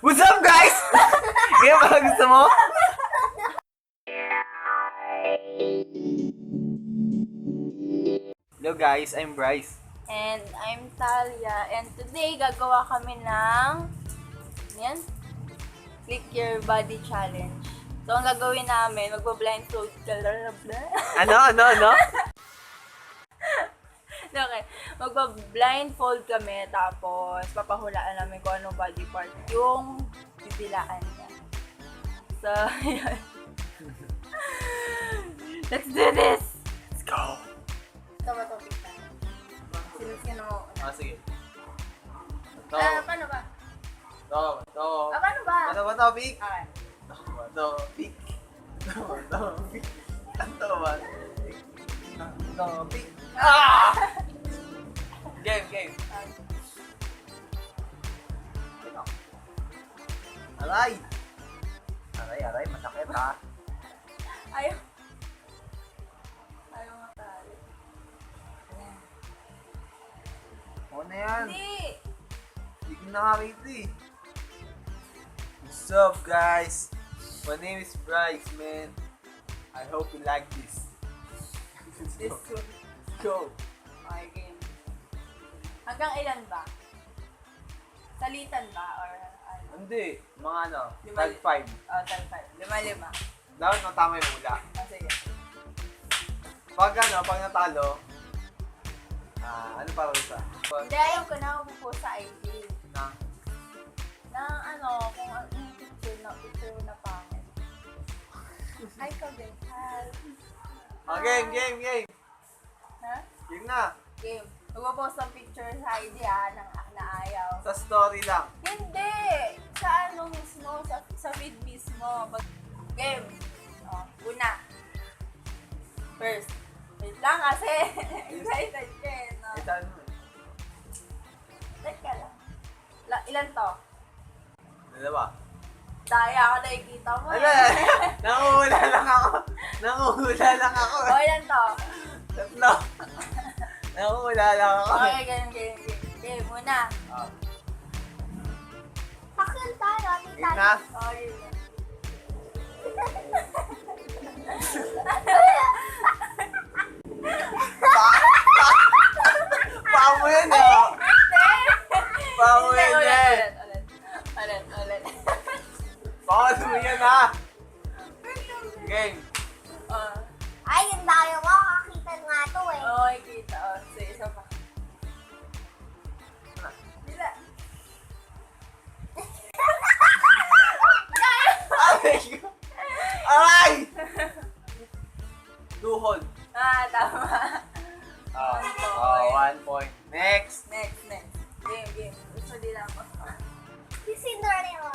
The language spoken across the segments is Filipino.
What's up, guys? Ngayon ba gusto mo? Hello guys, I'm Bryce. And I'm Talia. And today, gagawa kami ng yan, Click Your Body Challenge. So, ang gagawin namin, magpa-blindfold ka. Ano? Okay. Magpa-blindfold kami, tapos papahulaan namin kung anong body part yung bibilaan niya. So, yun. Let's do this! Let's go! Ito ba topic tayo? Sino? Sige. Paano ba? Paano ba? Ano ba topic? Okay. Topic. Topic. Game. Aray, masakit ha. Ayaw matali. O na yan. Hindi! Hindi ko nakakita eh. What's up guys? My name is Bryce, man. I hope you like this. This one. Let's go. Okay, game. Hanggang ilan ba? Salitan ba? Or ano? Hindi, mga ano, Lima- tag 5. Oh, tag 5. Lima. Dapat matama yung hula. Sige. Pag natalo, ano para sa? Hindi, ayaw ko na upo sa ID. Na, Kung ano yung picture na pangit. Ay, kabehal. game. Ha? Game na. Game. Magpo-post ng picture sa ID na ayaw. Sa story lang. Hindi! Sa ano mismo, sa feed mismo. Game. Oh, una. First. Wait lang kasi. Excited ka eh, no? Ito ano eh. Teka lang. Ilan to? Dalawa. Daya ako nakikita mo Ano eh. Nanguhula lang ako. O, ilan to? Tatlo. Nanguhula lang ako. Okay, game. Game, muna. Akin tayo, Game na. Okay. Paamo yan eh. Paamo yan eh. Ulit. Paano mo yan ha? Game. Ay, yung tayo mo, kakita nga to eh. Okay, kita. Sige, isa pa. Bila. Aray! Duhon. Tama. 1 point. Next. Next. Game. Gusto din ako. Si Cinderella.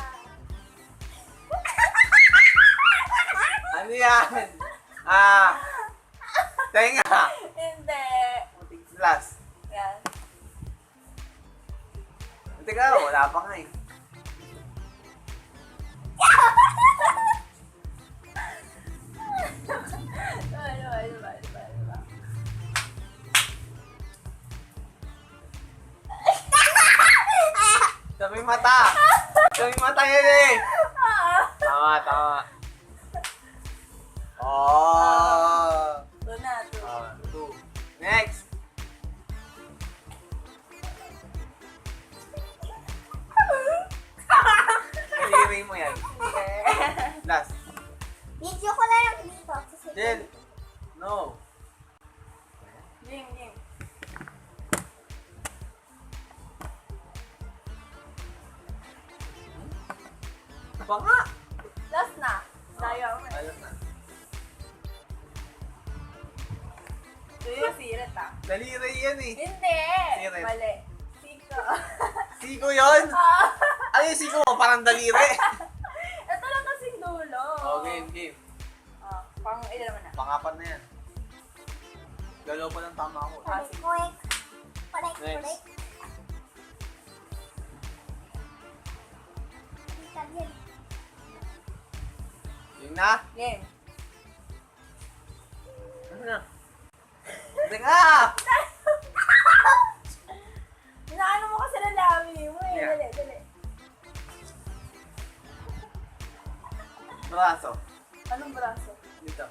Ano yan? Tenga. Hindi. Last. Yan. Teka, wala pa nga eh. Diba? Sabi mata. Sabi mata yan eh. Tama. Oh. Ito na. 2. Next. Kalirin mo yan. Last. Video ko na lang dito. Jill. No. Game. Pa nga. Last na. Tayo. Alam na. Ito yung sirit Daliri yan eh. Hindi. Sirit. Mali. Siko. Siko yun? Ano yung siko mo? Parang daliri. Ito lang kasing dulo. Game. Pang ilan naman na? Pangapat na yan. Dalawa pa lang tama ako. Kulik. Next. Yun na. Game. Ano na? Teka! Inaano mo kasi ng labi mo eh. Yeah. Dali. Braso. Anong braso? Dito.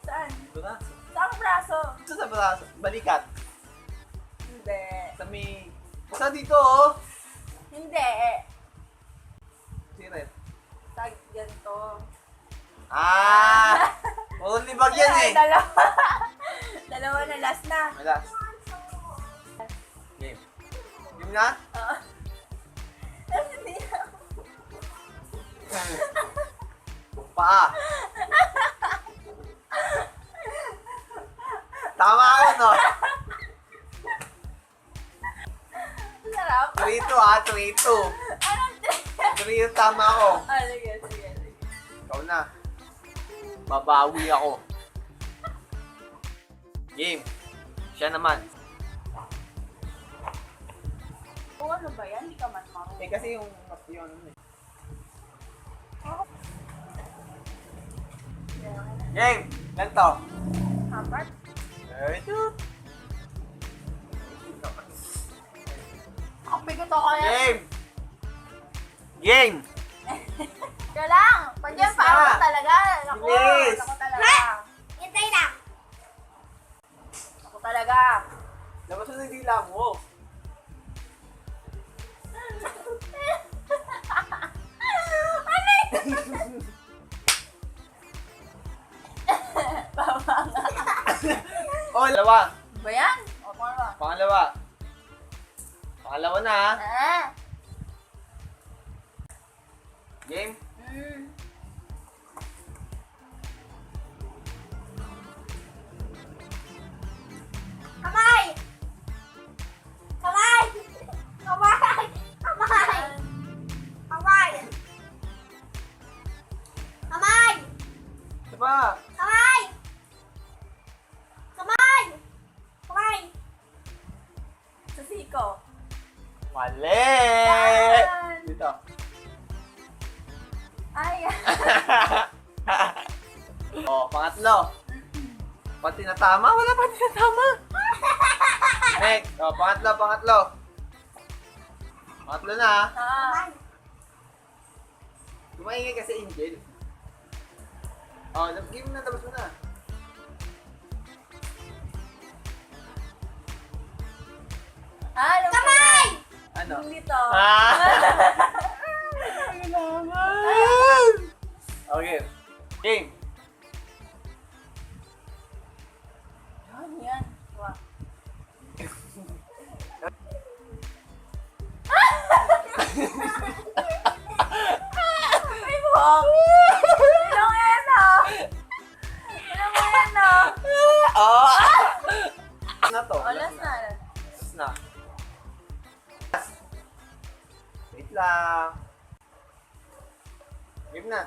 Saan? Braso. Saan braso? Ito sa braso. Balikat. Hindi. Sa may... Sa dito, oh. Hindi. Siret. Tag ganito. Ah! Puro libag yan eh. Dalawa. Dalawa na, last na. Malas. Game. Game na? Oo. Tapos hindi na. Paa. Tama ako, no? Sarap. 3-2 ah, 3-2. Anong 3 tama ako. Ah, sige, sige, sige. Ikaw na. Babawi ako. Game. Siya naman. Kung ano ba yan? Hindi ka man marunong. Eh kasi yung eh. Game. Ganito. Apat? Very good. Ang bigot ako yan. Game. Game. Kaya lang. Pag yan, Bilis pa ako na. talaga. Ako. Bilis. Ako talaga. Hintay lang. Ako talaga. Labas mo na yung dila mo. Ano yun? Baba nga. Oh, dalawa. Ba yan? O, pangalawa. Pangalawa. Pangalawa na ah. Ah. Game. Mm. Kamay! Kamay! Kamay! Kamay! Kamay! Kamay! Diba? Kamay! Kamay! Kamay! Sa siko. Mali! Saan? Dito. Ay. Oh, pangatlo. Pati na tama? Wala pa na tama. Next. Oh, pangatlo, pangatlo. Pangatlo na ah. Ah. Tumaingay kasi Angel. Oh, game na, tapos mo na. Ah, alam ko Kamay! na. Ano? Yung dito. Ah! Okay. Game. Yan, yan. Wow. May buhok. Ilang yan ah. Ilang yan ah. Oh! Na to. Oh, last na. Last na. Wait lang. Game na.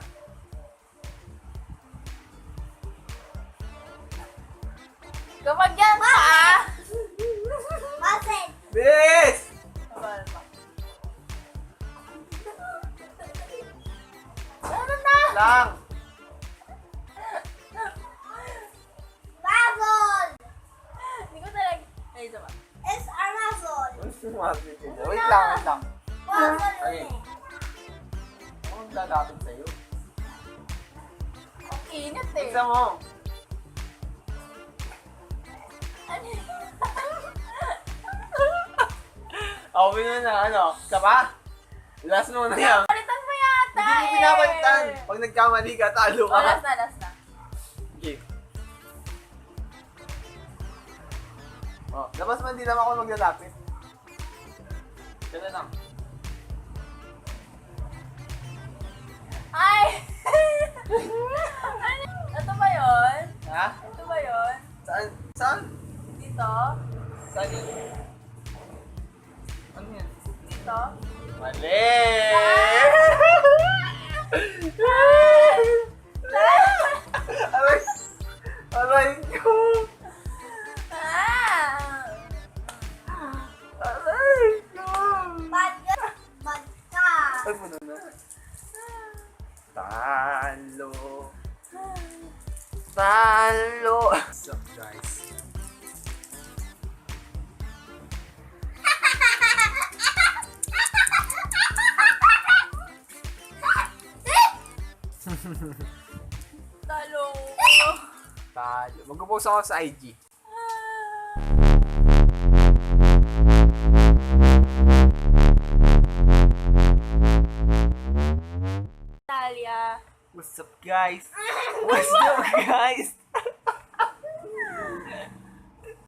Kapag yan pa ah. Basin! Bis! Abal pa. Ano na? Lang. Basil! Hindi ko talaga. Ay, isa pa. It's Amazon! Wait lang, wait lang. Basil Okay. yun Ako ang lalapit sa'yo. Ang init eh. Isa mo. Ano yun? Ako mo na, ano? Isa pa? Last mo na yan. Palitan mo yata Hindi mo eh. pinapalitan. Pag nagkamali ka, talo Oh, ka. last na, last na. Okay. Oh, labas man, hindi naman ako maglalapit. Kaya lang. Ay! Ano? Ito ba yun? Ha? Ito ba yun? Saan? Saan? Dito? Saan yun? Ano yan? Dito? Mali! Aray! Aray ko! Ah! Aray ko! Bad ka! Bad ka! Ay, puno na. Talo! Talo! What's up, guys? Talo. Talo. Mag-post ako sa IG. Talia. What's up, guys? What's up, guys?